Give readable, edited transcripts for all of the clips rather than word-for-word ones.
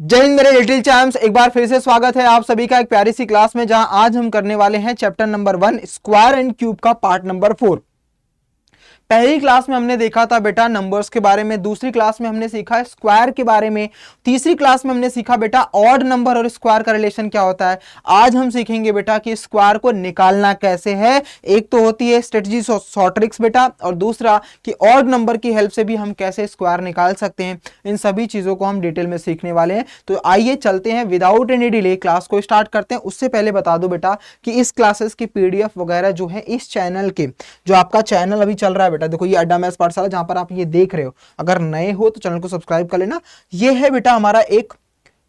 जय हिंद मेरे little champs, एक बार फिर से स्वागत है आप सभी का एक प्यारी सी क्लास में, जहां आज हम करने वाले हैं chapter number 1 square and cube का पार्ट नंबर 4। पहली क्लास में हमने देखा था बेटा नंबर्स के बारे में, दूसरी क्लास में हमने सीखा स्क्वायर के बारे में, तीसरी क्लास में हमने सीखा बेटा ऑड नंबर और स्क्वायर का रिलेशन क्या होता है। आज हम सीखेंगे बेटा कि स्क्वायर को निकालना कैसे है। एक तो होती है स्ट्रेटजी शॉर्ट ट्रिक्स बेटा, और दूसरा कि ऑड नंबर की हेल्प से भी हम कैसे स्क्वायर निकाल सकते हैं। इन सभी चीजों को हम डिटेल में सीखने वाले हैं। तो आइए चलते हैं, विदाउट एनी डिले क्लास को स्टार्ट करते हैं। उससे पहले बता दो बेटा कि इस क्लासेस की पीडीएफ वगैरह जो है इस चैनल के, जो आपका चैनल अभी चल रहा है बेटा, देखो ये अड्डा मैथ्स पाठशाला जहां पर आप ये देख रहे हो, अगर नए हो तो चैनल को सब्सक्राइब कर लेना। ये है बेटा हमारा एक,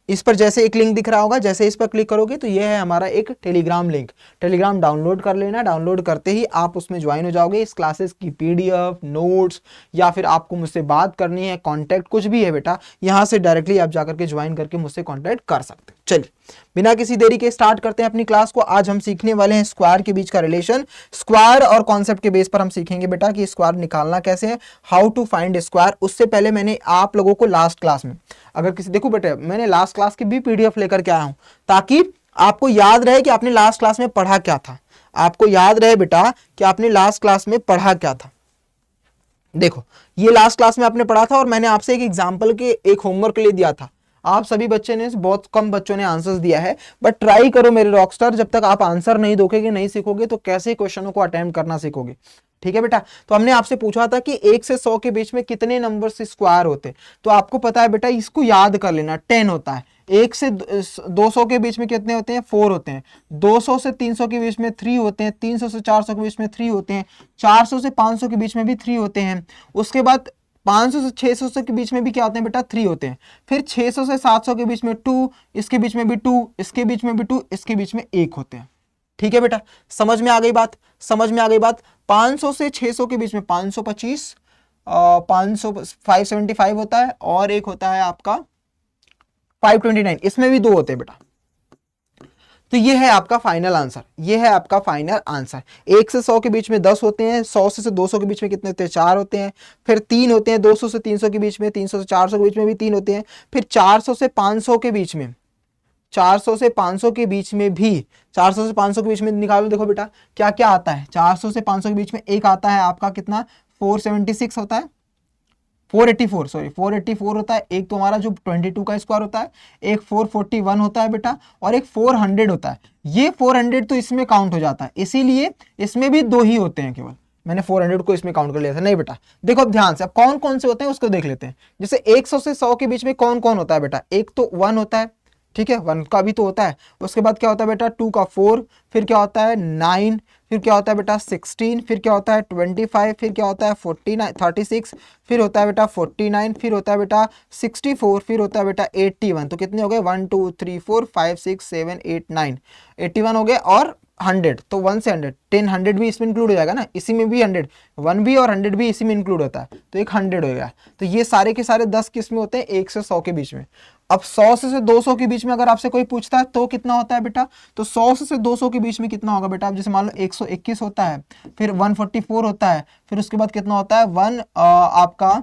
इस पर जैसे एक लिंक दिख रहा होगा, जैसे इस पर क्लिक करोगे तो ये है हमारा एक टेलीग्राम लिंक। टेलीग्राम डाउनलोड कर लेना, डाउनलोड करते ही आप उसमें ज्वाइन हो जाओगे। इस क्लासेस की पीडीएफ, नोट्स, या फिर आपको मुझसे बात करनी है, कांटेक्ट कुछ भी है बेटा, यहां से डायरेक्टली आप जाकर के ज्वाइन करके मुझसे कांटेक्ट कर सकते हो। चलिए बिना किसी देरी के स्टार्ट करते हैं अपनी क्लास को। आज हम सीखने वाले हैं स्क्वायर के बीच का रिलेशन। स्क्वायर और कॉन्सेप्ट के बेस पर हम सीखेंगे बेटा कि स्क्वायर निकालना कैसे है, हाउ टू फाइंड स्क्वायर। उससे पहले मैंने आप लोगों को लास्ट क्लास में, अगर किसी, देखो बेटा मैंने लास्ट क्लास की भी पीडीएफ लेकर के आया हूं, ताकि आपको याद रहे कि आपने लास्ट क्लास में पढ़ा क्या था। आपको याद रहे बेटा कि आपने लास्ट क्लास में पढ़ा क्या था। देखो ये लास्ट क्लास में आपने पढ़ा था, और मैंने आपसे एक एग्जाम्पल के एक होमवर्क ले दिया था। आप सभी बच्चे ने, बहुत कम बच्चों ने आंसर्स दिया है, बट ट्राई करो मेरे रॉकस्टार। जब तक आप आंसर नहीं दोगे, नहीं सीखोगे, तो कैसे क्वेश्चनों को अटेम्प्ट करना सीखोगे। ठीक है बेटा, तो हमने आपसे पूछा था कि 1 से 100 के बीच में कितने नंबर से स्क्वायर होते हैं। तो आपको पता है बेटा, इसको याद कर लेना, 10 होता है। 1 से 200 के बीच में कितने होते हैं? 4 होते हैं। 200 से 300 के बीच में 3 होते हैं। 300 से 400 के बीच में 3 होते हैं। 400 से 500 के बीच में भी 3 होते हैं। उसके बाद 500 से 600 के बीच में भी क्या होते हैं बेटा? 3 होते हैं। फिर 600 से 700 के बीच में 2, इसके बीच में भी 2, इसके बीच में भी 2, इसके बीच में 1 होते हैं। ठीक है बेटा, समझ में आ गई बात? समझ में आ गई बात। 500 से 600 के बीच में 525, 500 575 होता है, और एक होता है आपका 529, इसमें भी 2 होते हैं बेटा। तो ये है आपका फाइनल आंसर, ये है आपका फाइनल आंसर। 1 से 100 के बीच में 10 होते हैं। 100 से 200 के बीच में कितने होते हैं? 4 होते हैं। फिर 3 होते हैं। 200 से 300 के बीच में, 300 से 400 के बीच में भी 3 होते हैं। फिर 400 से 500 के बीच में, 400 से 500 के बीच में भी, 400 से 500 के बीच में निकालो। देखो बेटा क्या क्या आता है। 400 से 500 के बीच में एक आता है आपका कितना? 476 होता है, 484, सॉरी 484 होता है। एक तो हमारा जो 22 का स्क्वायर होता है, एक 441 होता है बेटा, और एक 400 होता है। ये 400 तो इसमें काउंट हो जाता है, इसीलिए इसमें भी 2 ही होते हैं केवल। मैंने 400 को इसमें काउंट कर लिया था, नहीं बेटा। देखो अब ध्यान से, अब कौन कौन से होते हैं उसको देख लेते हैं। जैसे 100 से 100 के बीच में कौन कौन होता है बेटा? एक तो 1 होता है, ठीक है, 1 का भी तो होता है। उसके बाद क्या होता है बेटा? 2 का 4, फिर क्या होता है 9, फिर क्या होता है बेटा 16, फिर क्या होता है 25, फिर क्या होता है 49 36, फिर होता है बेटा 49, फिर होता है बेटा 64, फिर होता है बेटा 81। तो कितने हो गए? 1 2 3 4 5 6 7 8 9, 81 हो गए। और 100, तो 1 से 100, 10 100 भी इसमें इंक्लूड हो जाएगा ना, इसी में भी 100, 1 भी और 100 भी इसी में इंक्लूड होता है, तो एक 100 हो गया। तो ये सारे के सारे 10 किस में होते हैं? 1 से 100 के बीच में। अब 100 से 200 के बीच में अगर आपसे कोई पूछता है तो कितना होता है बेटा? तो 100 से 200 के बीच में कितना होगा बेटा? अब जैसे मान लो 121 होता है, फिर 144 होता है, फिर उसके बाद कितना होता है? आपका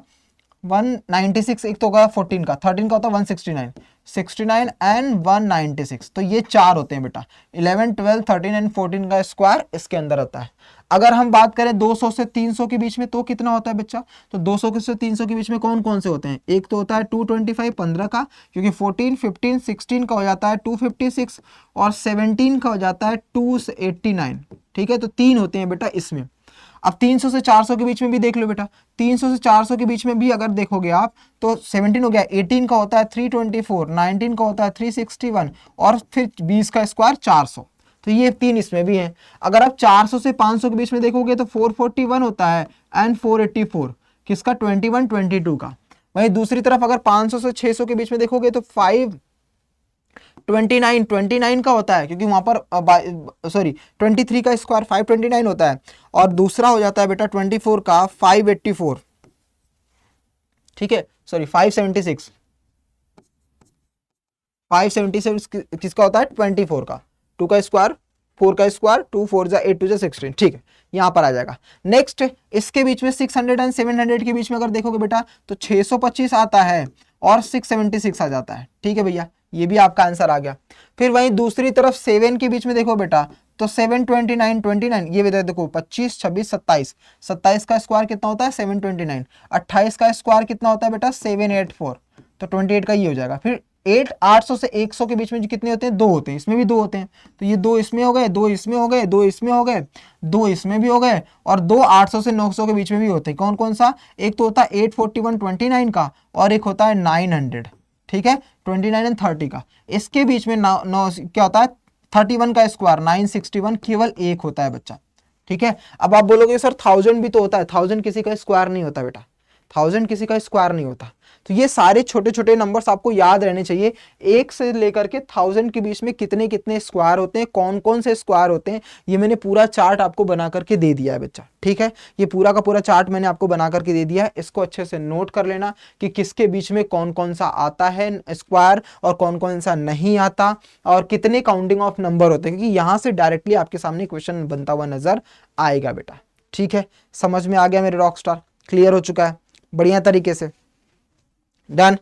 196, एक तो होगा 14 का, 13 का होता है 169, 69 एंड 196। तो ये 4 होते हैं बेटा। 11 12 13 एंड 14 का स्क्वायर इसके अंदर होता है। अगर हम बात करें 200 से 300 के बीच में तो कितना होता है बच्चा? तो 200 से 300 के बीच में कौन कौन से होते हैं? एक तो होता है 225, 15 का, क्योंकि 14 15 16 का हो जाता है 256, और 17 का हो जाता है 289। ठीक है, तो 3 होते हैं बेटा इसमें। अब 300 से 400 के बीच में भी देख लो बेटा। 300 से 400 के बीच में भी अगर देखोगे आप तो 17 हो गया, 18 का होता है 324, 19 का होता है 361, और फिर 20 का स्क्वायर 400। तो ये 3 इसमें भी हैं। अगर आप 400 से 500 के बीच में देखोगे तो 441 होता है एंड 484, किसका? 21 22 का। वहीं दूसरी तरफ अगर 500 से 600 के बीच में देखोगे तो 29 का होता है, क्योंकि वहां पर सॉरी 23 का स्क्वायर 529 होता है, और दूसरा हो जाता है बेटा 24 का 584। ठीक है, सॉरी 576, 576 किसका होता है? 24 का। 2 का स्क्वायर 4 का स्क्वायर, 2 4 जा 8 2 जा 16। ठीक है, यहां पर आ जाएगा। नेक्स्ट इसके बीच में 600 एंड 700 के बीच में अगर देखोगे बेटा तो 625 आता है, और 676 आ जाता है। ठीक है भैया, ये भी आपका आंसर आ गया। फिर वहीं दूसरी तरफ 7 के बीच में देखो बेटा, तो 7 29 29, ये बेटा देखो 25 26 27, 27 का स्क्वायर कितना होता है 729, 28 का स्क्वायर कितना होता है बेटा 784, तो 28 का ये हो जाएगा। फिर 8 800 से 100 के बीच में जो कितने होते हैं, 2 होते हैं, इसमें भी 2 होते हैं, तो ये 2 इसमें हो गए, 2 इसमें हो गए, 2 इसमें हो गए, 2 इसमें भी हो गए, और 2 800 से 900 के बीच में भी होते हैं। कौन कौन सा, एक तो होता है 841 29 का, और एक होता है 900, ठीक है 29 एंड 30 का। इसके बीच में क्या होता है 31 का स्क्वायर 961, केवल एक होता है बच्चा। ठीक है, अब आप बोलोगे सर 1000 भी तो होता है, 1000 किसी का स्क्वायर नहीं होता बेटा, 1000 किसी का स्क्वायर नहीं होता। तो ये सारे छोटे छोटे नंबर्स आपको याद रहने चाहिए। 1 से लेकर के 1000 के बीच में कितने कितने स्क्वायर होते हैं, कौन कौन से स्क्वायर होते हैं, ये मैंने पूरा चार्ट आपको बना करके दे दिया है बच्चा। ठीक है, ये पूरा का पूरा चार्ट मैंने आपको बना करके दे दिया है, इसको अच्छे से नोट कर लेना कि किसके बीच में कौन कौन सा आता है स्क्वायर और कौन कौन सा नहीं आता, और कितने काउंटिंग ऑफ नंबर होते हैं, क्योंकि यहाँ से डायरेक्टली आपके सामने क्वेश्चन बनता हुआ नजर आएगा बेटा। ठीक है, समझ में आ गया मेरे रॉक स्टार, क्लियर हो चुका है बढ़िया तरीके से, डन।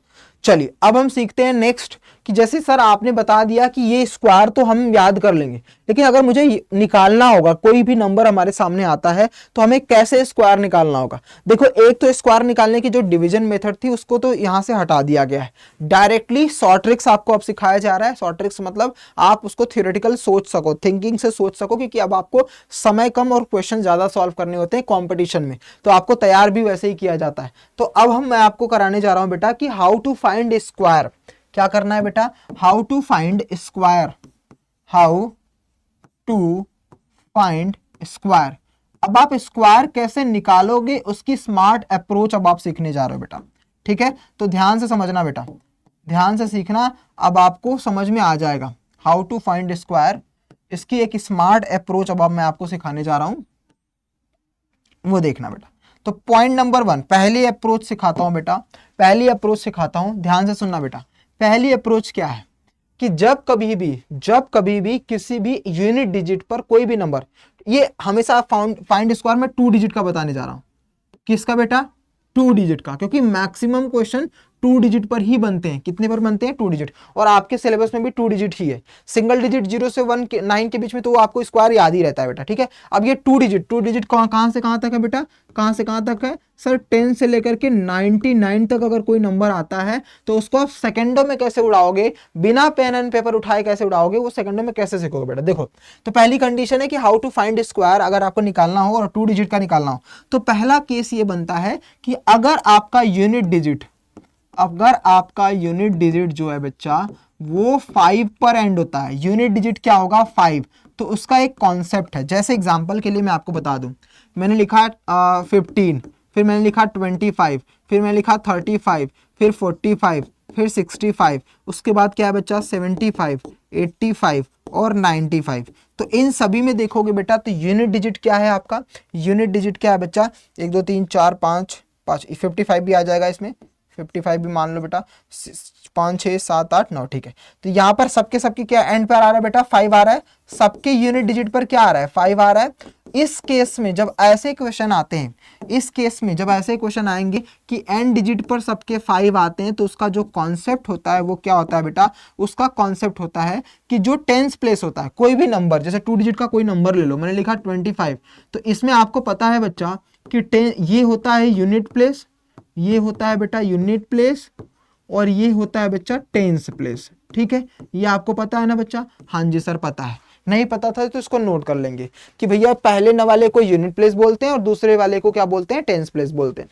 चलिए अब हम सीखते हैं नेक्स्ट, कि जैसे सर आपने बता दिया कि ये स्क्वायर तो हम याद कर लेंगे, लेकिन अगर मुझे निकालना होगा, कोई भी नंबर हमारे सामने आता है तो हमें कैसे स्क्वायर निकालना होगा। देखो एक तो स्क्वायर निकालने की जो डिवीजन मेथड थी उसको तो यहां से हटा दिया गया है, डायरेक्टली शॉर्ट ट्रिक्स आपको अब सिखाया जा रहा है। शॉर्ट ट्रिक्स मतलब आप उसको थियोरेटिकल सोच सको, थिंकिंग से सोच सको, क्योंकि अब आपको समय कम और क्वेश्चन ज्यादा सॉल्व करने होते हैं कॉम्पिटिशन में, तो आपको तैयार भी वैसे ही किया जाता है। तो अब मैं आपको कराने जा रहा हूं बेटा कि हाउ टू फाइंड स्क्वायर। क्या करना है बेटा, how to find square, how to find square. अब आप स्क्वायर कैसे निकालोगे उसकी स्मार्ट अप्रोच अब आप सीखने जा रहे हो बेटा। ठीक है, तो ध्यान से समझना बेटा, ध्यान से सीखना, अब आपको समझ में आ जाएगा हाउ टू फाइंड स्क्वायर। इसकी एक स्मार्ट अप्रोच अब मैं आपको सिखाने जा रहा हूं, वो देखना बेटा। तो पॉइंट नंबर 1, पहली अप्रोच सिखाता हूं बेटा, पहली अप्रोच सिखाता हूं, ध्यान से सुनना बेटा। पहली अप्रोच क्या है कि जब कभी भी किसी भी यूनिट डिजिट पर कोई भी नंबर, ये हमेशा फाइंड स्क्वायर में 2 डिजिट का बताने जा रहा हूं। किसका बेटा, 2 डिजिट का, क्योंकि मैक्सिमम क्वेश्चन 2 डिजिट पर ही बनते हैं। कितने पर बनते हैं, 2 डिजिट, और आपके सिलेबस में भी 2 डिजिट ही है। सिंगल डिजिट 0 से 9 के बीच में तो वो आपको स्क्वायर याद ही रहता है बेटा। ठीक है, अब ये 2 डिजिट कहां से कहां तक है बेटा, कहां से कहां तक है सर, 10 से लेकर के 99 तक अगर कोई नंबर आता है तो उसको आप सेकंडों में कैसे उड़ाओगे, बिना पेन एंड पेपर उठाए कैसे उड़ाओगे, वो सेकंडों में कैसे सीखोगे बेटा। देखो, तो पहली कंडीशन है कि हाउ टू फाइंड स्क्वायर अगर आपको निकालना हो और 2 डिजिट का निकालना हो, तो पहला केस ये बनता है कि अगर आपका यूनिट डिजिट जो है बच्चा वो 5 पर एंड होता है, यूनिट डिजिट क्या होगा 5, तो उसका एक कॉन्सेप्ट है। जैसे एग्जांपल के लिए मैं आपको बता दूं, मैंने लिखा 15, फिर मैंने लिखा 25, फिर मैंने लिखा 35, फिर 45, फिर 65, उसके बाद क्या है बच्चा 75, 85 और 95। तो इन सभी में देखोगे बेटा तो यूनिट डिजिट क्या है आपका, यूनिट डिजिट क्या है बच्चा 1 2 3 4 5 5, 55 भी आ जाएगा इसमें, 55 भी मान लो बेटा, 5 6 7 8 9, ठीक है। तो यहाँ पर सबके क्या एंड पर आ रहा है बेटा 5 आ रहा है, सबके यूनिट डिजिट पर क्या आ रहा है 5 आ रहा है। इस केस में जब ऐसे क्वेश्चन आते हैं, इस केस में जब ऐसे क्वेश्चन आएंगे कि एंड डिजिट पर सबके 5 आते हैं, तो उसका जो कॉन्सेप्ट होता है वो क्या होता है बेटा, उसका कॉन्सेप्ट होता है कि जो टेंस प्लेस होता है, कोई भी नंबर, जैसे 2 डिजिट का कोई नंबर ले लो, मैंने लिखा 25, तो इसमें आपको पता है बच्चा कि ये होता है यूनिट प्लेस, ये होता है बेटा यूनिट प्लेस, और ये होता है बच्चा टेंस प्लेस। ठीक है, ये आपको पता है ना बच्चा, हाँ जी सर पता है। नहीं पता था तो इसको नोट कर लेंगे कि भैया पहले न वाले को यूनिट प्लेस बोलते हैं और दूसरे वाले को क्या बोलते हैं, टेंस प्लेस बोलते हैं।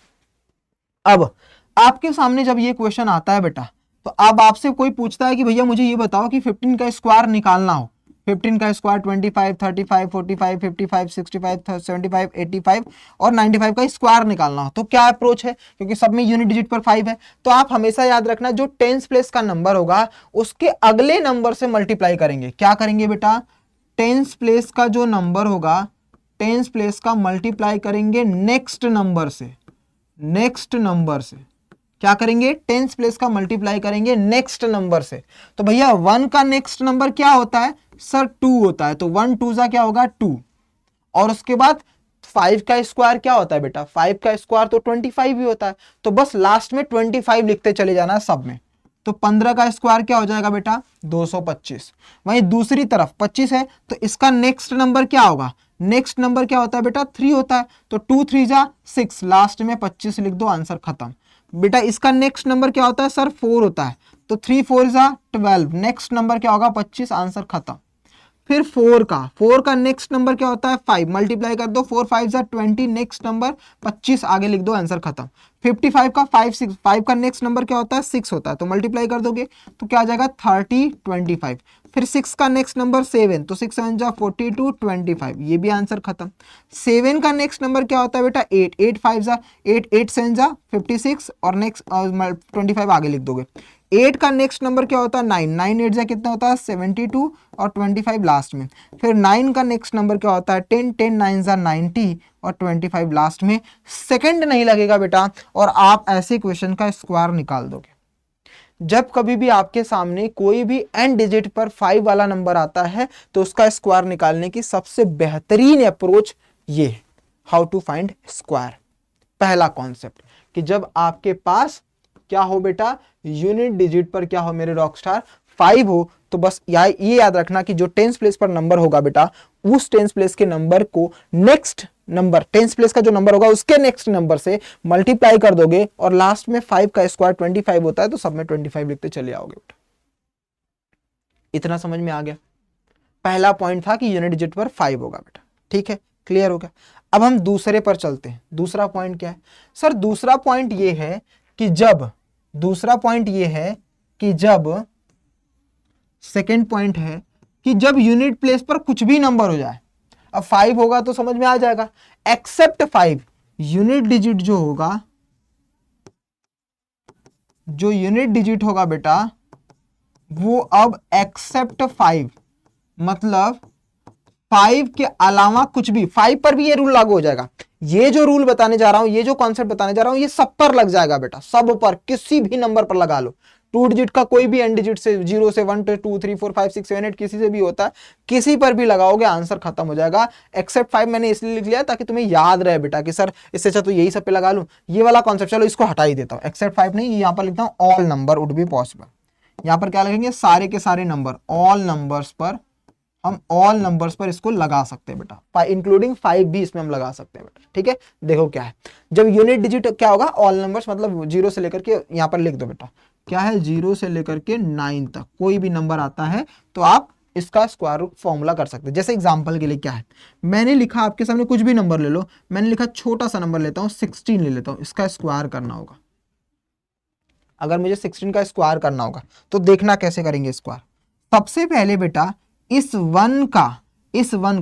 अब आपके सामने जब ये क्वेश्चन आता है बेटा, तो अब आपसे कोई पूछता है कि भैया मुझे ये बताओ कि 15 का स्क्वायर निकालना हो, 15 का स्क्वायर 25, 35, 45, 55, 65, 75, 85 और 95 का स्क्वायर निकालना हो, तो क्या अप्रोच है, क्योंकि सब में यूनिट डिजिट पर 5 है। तो आप हमेशा याद रखना जो टेंस प्लेस का नंबर होगा उसके अगले नंबर से मल्टीप्लाई करेंगे। क्या करेंगे बेटा, टेंस प्लेस का जो नंबर होगा, टेंस प्लेस का मल्टीप्लाई करेंगे नेक्स्ट नंबर से, नेक्स्ट नंबर से क्या करेंगे, टेंस प्लेस का मल्टीप्लाई करेंगे नेक्स्ट नंबर से। तो भैया 1 का नेक्स्ट नंबर क्या होता है सर 2 होता है, तो 1 2 क्या होगा 2, और उसके बाद 5 का स्क्वायर क्या होता है बेटा, 5 का स्क्वायर तो 25 ही होता है, तो बस लास्ट में 25 लिखते चले जाना है सब में। तो 15 का स्क्वायर क्या हो जाएगा बेटा, 225। वहीं दूसरी तरफ 25 है, तो इसका नेक्स्ट नंबर क्या होगा, नेक्स्ट नंबर क्या होता है बेटा, 3 होता है, तो 2 3 जा 6, लास्ट में 25 लिख दो, आंसर खत्म। बेटा इसका नेक्स्ट नंबर क्या होता है सर, 4 होता है, तो 3 4 जा 12, नेक्स्ट नंबर क्या होगा 25, आंसर खत्म। फिर 4 का नेक्स्ट नंबर क्या होता है 5, मल्टीप्लाई कर दो, 4 5 जा 20, नेक्स्ट नंबर 25, आगे लिख दो, आंसर खत्म। 55 का 5 का नेक्स्ट नंबर क्या होता है 6 होता है, तो मल्टीप्लाई कर दोगे तो क्या आ जाएगा 30 25। फिर 6 का नेक्स्ट नंबर 7, तो 6 7 जा 42 25, ये भी आंसर खत्म। 7 का नेक्स्ट नंबर क्या होता है बेटा 8 5 जा 8 7 जा 56, और नेक्स्ट 25 आगे लिख दोगे। 8 का नेक्स्ट नंबर क्या होता है 9 8 जा कितना होता है 72, और 25 लास्ट में। फिर 9 का नेक्स्ट नंबर क्या होता है 10 9 जा 90, और 25 लास्ट में। सेकंड नहीं लगेगा बेटा, और आप ऐसे क्वेश्चन का स्क्वायर निकाल दोगे। जब कभी भी आपके सामने कोई भी एन डिजिट पर 5 वाला नंबर आता है, तो उसका स्क्वायर निकालने की सबसे बेहतरीन अप्रोच ये, हाउ टू फाइंड स्क्वायर। पहला कॉन्सेप्ट कि जब आपके पास क्या हो बेटा, यूनिट डिजिट पर क्या हो मेरे रॉकस्टार, 5 हो, तो बस ये याद रखना कि जो टेंस प्लेस पर नंबर होगा बेटा, उस टेंस प्लेस के नंबर को नेक्स्ट नंबर, टेंस प्लेस का जो नंबर होगा उसके नेक्स्ट नंबर से मल्टीप्लाई कर दोगे, और लास्ट में 5 का स्क्वायर 25 होता है, तो सब में 25 लिखते चले आओगे बेटा। इतना समझ में आ गया। पहला पॉइंट था कि यूनिट डिजिट पर 5 होगा बेटा, ठीक है, क्लियर हो गया। अब हम दूसरे पर चलते हैं। दूसरा पॉइंट क्या है सर, दूसरा पॉइंट ये है कि जब, दूसरा पॉइंट ये है कि जब, सेकेंड पॉइंट है कि जब यूनिट प्लेस पर कुछ भी नंबर हो जाए, अब 5 होगा तो समझ में आ जाएगा, एक्सेप्ट 5, यूनिट डिजिट जो होगा, जो यूनिट डिजिट होगा बेटा वो अब एक्सेप्ट 5, मतलब 5 के अलावा कुछ भी, 5 पर भी ये रूल लागू हो जाएगा। ये जो रूल बताने जा रहा हूं, ये जो कॉन्सेप्ट बताने जा रहा हूं, ये सब पर लग जाएगा बेटा, सब पर, किसी भी नंबर पर लगा लो। 2 डिजिट का कोई भी एन डिजिट से, 0 से 1 2 3 4 5 6 7 8 किसी से भी होता है, किसी पर भी लगाओगे आंसर खत्म हो जाएगा। एक्सेप्ट 5 मैंने इसलिए लिख लिया ताकि तुम्हें याद रहे बेटा कि सर इससे अच्छा तो यही सब पे लगा लूं, ये वाला कॉन्सेप्ट। चलो इसको हटा ही देता हूं, एक्सेप्ट 5 नहीं, यहां पर लिखता हूं all number would be possible. यहां पर क्या लिखेंगे, सारे के सारे नंबर, ऑल नंबर्स पर, हम ऑल नंबर्स पर इसको लगा सकते हैं बेटा, इंक्लूडिंग 5 भी इसमें हम लगा सकते हैं बेटा, ठीक है। देखो क्या है, जब यूनिट डिजिट क्या होगा, ऑल नंबर्स, मतलब 0 से लेकर के, यहां पर लिख दो बेटा क्या है, 0 से लेकर के 9 तक कोई भी नंबर आता है तो आप इसका स्क्वायर रूट फॉर्मूला कर सकते हैं। जैसे एग्जांपल के लिए क्या है, मैंने लिखा, आपके सामने कुछ भी नंबर ले लो, मैंने लिखा छोटा सा नंबर लेता हूं 16 ले लेता हूं, इसका स्क्वायर करना होगा। अगर मुझे 16 का स्क्वायर करना होगा तो देखना कैसे करेंगे स्क्वायर। सबसे पहले बेटा इस 1 का,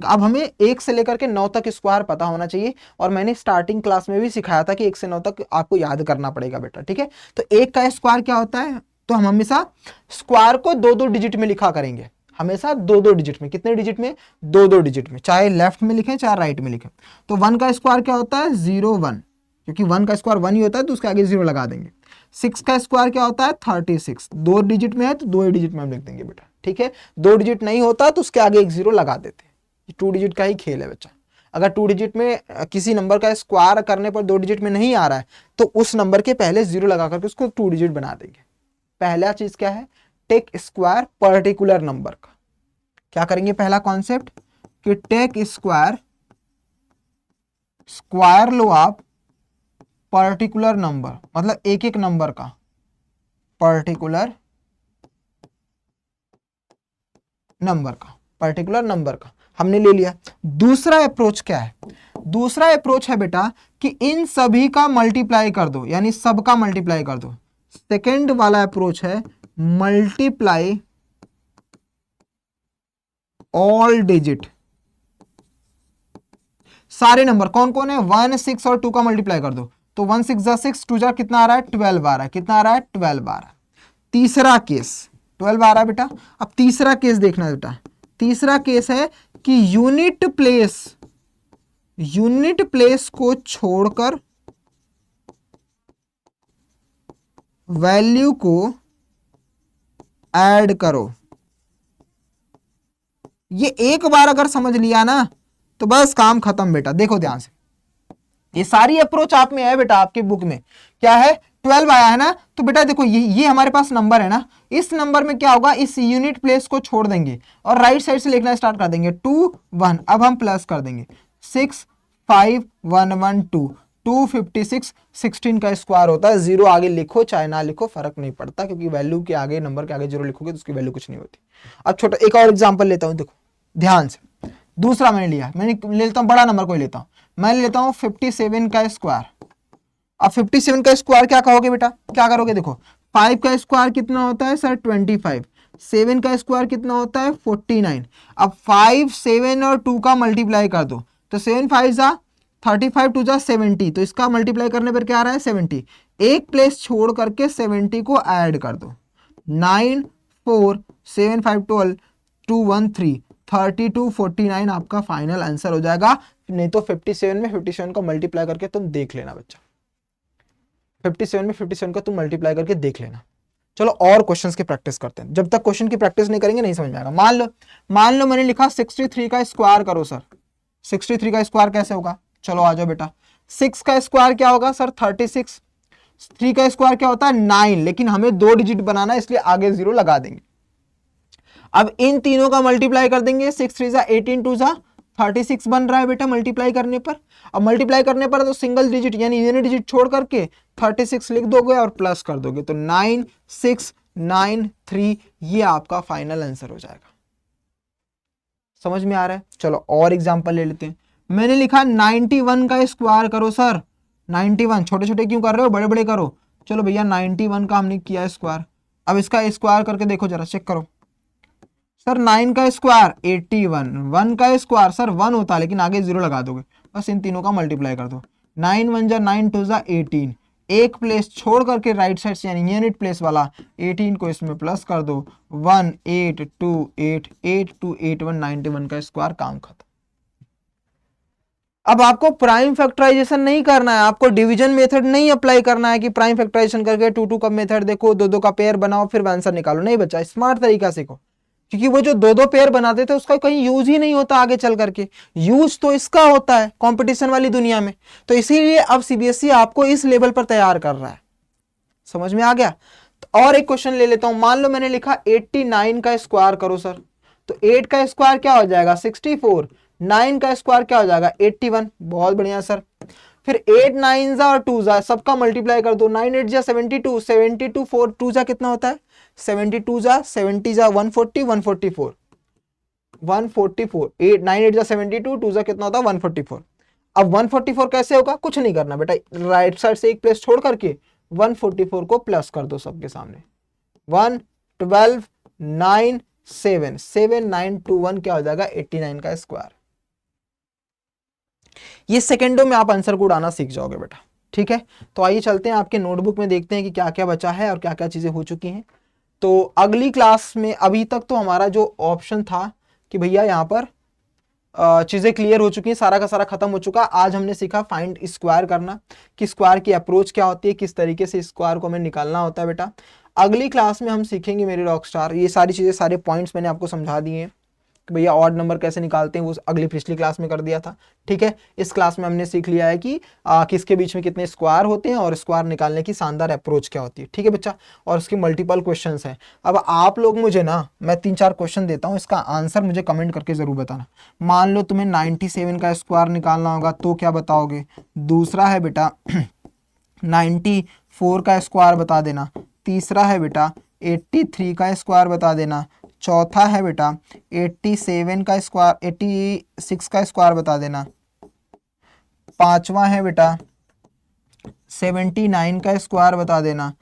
अब हमें 1 से लेकर के 9 तक स्क्वायर पता होना चाहिए, और मैंने स्टार्टिंग क्लास में भी सिखाया था कि 1 से 9 तक आपको याद करना पड़ेगा बेटा, ठीक है। तो 1 का स्क्वायर क्या होता है, तो हम हमेशा स्क्वायर को 2 डिजिट में लिखा करेंगे, हमेशा 2 डिजिट में। कितने डिजिट में, 2 डिजिट में, चाहे लेफ्ट में लिखें चाहे राइट में लिखें। तो 1 का स्क्वायर क्या होता है 0 1, क्योंकि 1 का स्क्वायर 1 ही होता है तो उसके आगे 0 लगा देंगे। 6 का स्क्वायर क्या होता है 36, 2 डिजिट में है तो 2 डिजिट में हम लिख देंगे बेटा, ठीक है। 2 डिजिट नहीं होता तो उसके आगे एक 0 लगा देते हैं। 2 डिजिट का ही खेल है बच्चा। अगर 2 डिजिट में किसी नंबर का स्क्वायर करने पर 2 डिजिट में नहीं आ रहा है तो उस नंबर के पहले 0 लगा करके उसको 2 डिजिट बना देंगे। पहला चीज क्या है, टेक स्क्वायर पर्टिकुलर नंबर का। क्या करेंगे, पहला कॉन्सेप्ट कि टेक स्क्वायर, स्क्वायर लो आप पर्टिकुलर नंबर, मतलब एक एक नंबर का, पर्टिकुलर नंबर का, पर्टिकुलर नंबर का हमने ले लिया। दूसरा अप्रोच क्या है, दूसरा अप्रोच है बेटा कि इन सभी का मल्टीप्लाई कर दो, यानी सब का मल्टीप्लाई कर दो। सेकेंड वाला अप्रोच है मल्टीप्लाई ऑल डिजिट, सारे नंबर कौन कौन है, 1 6 और 2 का मल्टीप्लाई कर दो, तो 1 6 जा 6, 2 जा कितना आ रहा है 12 आ रहा है, कितना आ रहा है 12 आ रहा है। तीसरा केस 12 आ रहा है बेटा। अब तीसरा केस देखना बेटा, तीसरा केस है कि यूनिट प्लेस को छोड़कर वैल्यू को ऐड करो। ये एक बार अगर समझ लिया ना तो बस काम खत्म बेटा। देखो ध्यान से, ये सारी अप्रोच आप में है बेटा, आपकी बुक में क्या है 12 आया है ना। तो बेटा देखो ये हमारे पास नंबर है ना, इस नंबर में क्या होगा, इस यूनिट प्लेस को छोड़ देंगे और राइट साइड से लिखना स्टार्ट कर देंगे 2 1। अब हम प्लस कर देंगे 6 5 1 1 2 256 16 का स्क्वायर होता है। जीरो आगे लिखो चाहे ना लिखो फर्क नहीं पड़ता, क्योंकि वैल्यू के आगे, नंबर के आगे जीरो लिखोगे तो उसकी वैल्यू कुछ नहीं होती। अब छोटा एक और एग्जांपल लेता हूं, देखो ध्यान से। दूसरा मैंने लिया, मैंने ले लेता हूं बड़ा नंबर कोई लेता हूं, मैं लेता हूं 57 का स्क्वायर। अब 57 का स्क्वायर क्या कहोगे बेटा, क्या करोगे, देखो 5 का स्क्वायर कितना होता है सर 25, 7 का स्क्वायर कितना होता है 49। अब 5 7 और 2 का मल्टीप्लाई कर दो, तो 7 5 जा 35 2 जा 70, तो इसका मल्टीप्लाई करने पर क्या आ रहा है 70। एक प्लेस छोड़ करके 70 को ऐड कर दो, 9 4 7 5 12 2 1 3 32 49 आपका फाइनल आंसर हो जाएगा। नहीं तो 57 में 57 को मल्टीप्लाई करके तुम देख लेना बच्चा, 57 में 57 को तुम मल्टीप्लाई करके देख लेना। चलो और क्वेश्चंस की प्रैक्टिस करते हैं, जब तक क्वेश्चन की प्रैक्टिस नहीं करेंगे नहीं समझ में आएगा। मान लो मैंने लिखा 63 का स्क्वायर करो सर, 63 का स्क्वायर कैसे होगा, चलो आ जाओ बेटा। 6 का स्क्वायर क्या होगा सर 36, 3 का स्क्वायर क्या होता है 9, लेकिन हमें 2 डिजिट बनाना है इसलिए आगे 0 लगा देंगे। अब इन तीनों का मल्टीप्लाई कर देंगे, 6 3 जा 18 2 जा 36 बन रहा है बेटा मल्टीप्लाई करने पर। अब मल्टीप्लाई करने पर तो सिंगल डिजिट यानी यूनिट डिजिट छोड़ करके 36 लिख दोगे और प्लस कर दोगे, तो 9693 ये आपका फाइनल आंसर हो जाएगा। समझ में आ रहा है। चलो और एग्जांपल ले लेते हैं। मैंने लिखा 91 का स्क्वायर करो सर, 91 छोटे छोटे क्यों कर रहे हो, बड़े बड़े करो। चलो भैया 91 का हमने किया स्क्वायर, अब इसका स्क्वायर करके देखो जरा, चेक करो सर। 9 का स्क्वायर 81, 1 का स्क्वायर सर 1 होता है लेकिन आगे 0 लगा दोगे, बस इन तीनों का मल्टीप्लाई कर दो। 9 1 जा 9 2 जा 18, एक प्लेस छोड़ करके राइट साइड से यानी यूनिट प्लेस वाला 18 को इसमें प्लस कर दो, 1828881 91 का स्क्वायर, काम खत्म। अब आपको प्राइम फैक्टराइजेशन नहीं करना है, आपको डिवीजन मेथड नहीं अप्लाई करना है कि प्राइम फैक्टराइजेशन करके 2 2 का मेथड देखो, 2 2 का पेयर बनाओ फिर आंसर निकालो। नहीं बच्चा, स्मार्ट तरीका सीखो, क्योंकि वो जो 2 2 पेयर बनाते थे उसका कहीं यूज ही नहीं होता आगे चल करके, यूज तो इसका होता है कंपटीशन वाली दुनिया में। तो इसीलिए अब सीबीएसई आपको इस लेवल पर तैयार कर रहा है। समझ में आ गया। तो और एक क्वेश्चन ले लेता हूं। मान लो मैंने लिखा 89 का स्क्वायर करो सर, तो 8 का स्क्वायर क्या हो जाएगा 64, 9 का स्क्वायर क्या हो जाएगा 81। बहुत बढ़िया सर। फिर 8 9 जा और 2 जा सबका मल्टीप्लाई कर दो, 9 8 जा 72, 72 4 2 जा कितना होता है 72 जा 70 जा 140 144 144, 8 9 8 जा 72, 2 जा कितना होता है 144। अब 144 कैसे होगा, कुछ नहीं करना बेटा, राइट साइड से एक प्लेस छोड़ करके 144 को प्लस कर दो सबके सामने, 1 12 9 7 7 9 2 1 क्या हो जाएगा 89 का स्क्वायर। ये सेकेंडों में आप आंसर को उड़ाना सीख जाओगे बेटा। ठीक है, तो आइए चलते हैं आपके नोटबुक में, देखते हैं कि क्या क्या बचा है और क्या क्या चीजें हो चुकी हैं। तो अगली क्लास में, अभी तक तो हमारा जो ऑप्शन था कि भैया यहाँ पर चीजें क्लियर हो चुकी हैं, सारा का सारा खत्म हो चुका। आज हमने सीखा फाइंड स्क्वायर करना, कि स्क्वायर की अप्रोच क्या होती है, किस तरीके से स्क्वायर को हमें निकालना होता है बेटा। अगली क्लास में हम सीखेंगे मेरे रॉकस्टार, ये सारी चीजें, सारे पॉइंट्स मैंने आपको समझा दिए हैं कि भैया ऑड नंबर कैसे निकालते हैं, वो अगली पिछली क्लास में कर दिया था। ठीक है, इस क्लास में हमने सीख लिया है कि किसके बीच में कितने स्क्वायर होते हैं और स्क्वायर निकालने की शानदार अप्रोच क्या होती है। ठीक है बच्चा, और उसके मल्टीपल क्वेश्चंस हैं। अब आप लोग मुझे ना, मैं 3-4 क्वेश्चन देता हूँ, इसका आंसर मुझे कमेंट करके जरूर बताना। मान लो तुम्हें 97 का स्क्वायर निकालना होगा तो क्या बताओगे। दूसरा है बेटा 94 का स्क्वायर बता देना। तीसरा है बेटा 83 का स्क्वायर बता देना। चौथा है बेटा 87 का स्क्वायर, 86 का स्क्वायर बता देना। पांचवा है बेटा 79 का स्क्वायर बता देना।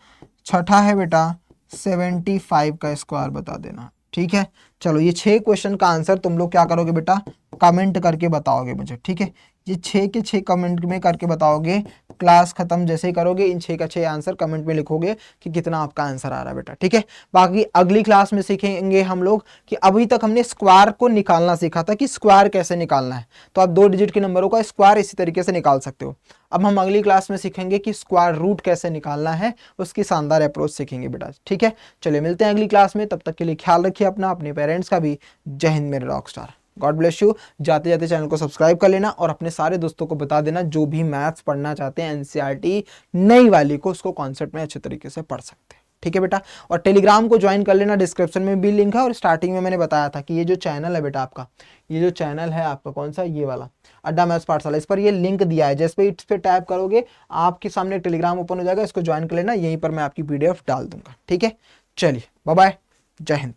छठा है बेटा 75 का स्क्वायर बता देना। ठीक है, चलो ये 6 क्वेश्चन का आंसर तुम लोग क्या करोगे बेटा, कमेंट करके बताओगे मुझे। ठीक है, ये 6 के 6 कमेंट में करके बताओगे। क्लास खत्म जैसे ही करोगे इन 6 का 6 आंसर कमेंट में लिखोगे कि कितना आपका आंसर आ रहा है बेटा। ठीक है, बाकी अगली क्लास में सीखेंगे हम लोग कि अभी तक हमने स्क्वायर को निकालना सीखा था कि स्क्वायर कैसे निकालना है, तो आप 2 डिजिट के नंबरों का स्क्वायर इसी तरीके से निकाल सकते हो। अब हम अगली क्लास में सीखेंगे कि स्क्वायर रूट कैसे निकालना है, उसकी शानदार अप्रोच सीखेंगे बेटा। ठीक है, चलिए मिलते हैं अगली क्लास में, तब तक के लिए ख्याल रखिए अपना, अपने पेरेंट्स का भी। जय हिंद मेरे रॉकस्टार। God bless you. जाते जाते चैनल को सब्सक्राइब कर लेना और अपने सारे दोस्तों को बता देना जो भी मैथ्स पढ़ना चाहते हैं एनसीईआरटी नई वाली को, उसको कॉन्सेप्ट में अच्छे तरीके से पढ़ सकते हैं। ठीक है बेटा, और टेलीग्राम को ज्वाइन कर लेना, डिस्क्रिप्शन में भी लिंक है और स्टार्टिंग में मैंने बताया था कि ये जो चैनल है बेटा आपका, ये जो चैनल है आपका कौन सा, ये वाला अड्डा मैथ्स पाठशाला, इस पर ये लिंक दिया है, जैसे इस पे टैप करोगे आपके सामने टेलीग्राम ओपन हो जाएगा, इसको ज्वाइन कर लेना, यहीं पर मैं आपकी पीडीएफ डाल दूंगा। ठीक है, चलिए बाय बाय, जय हिंद।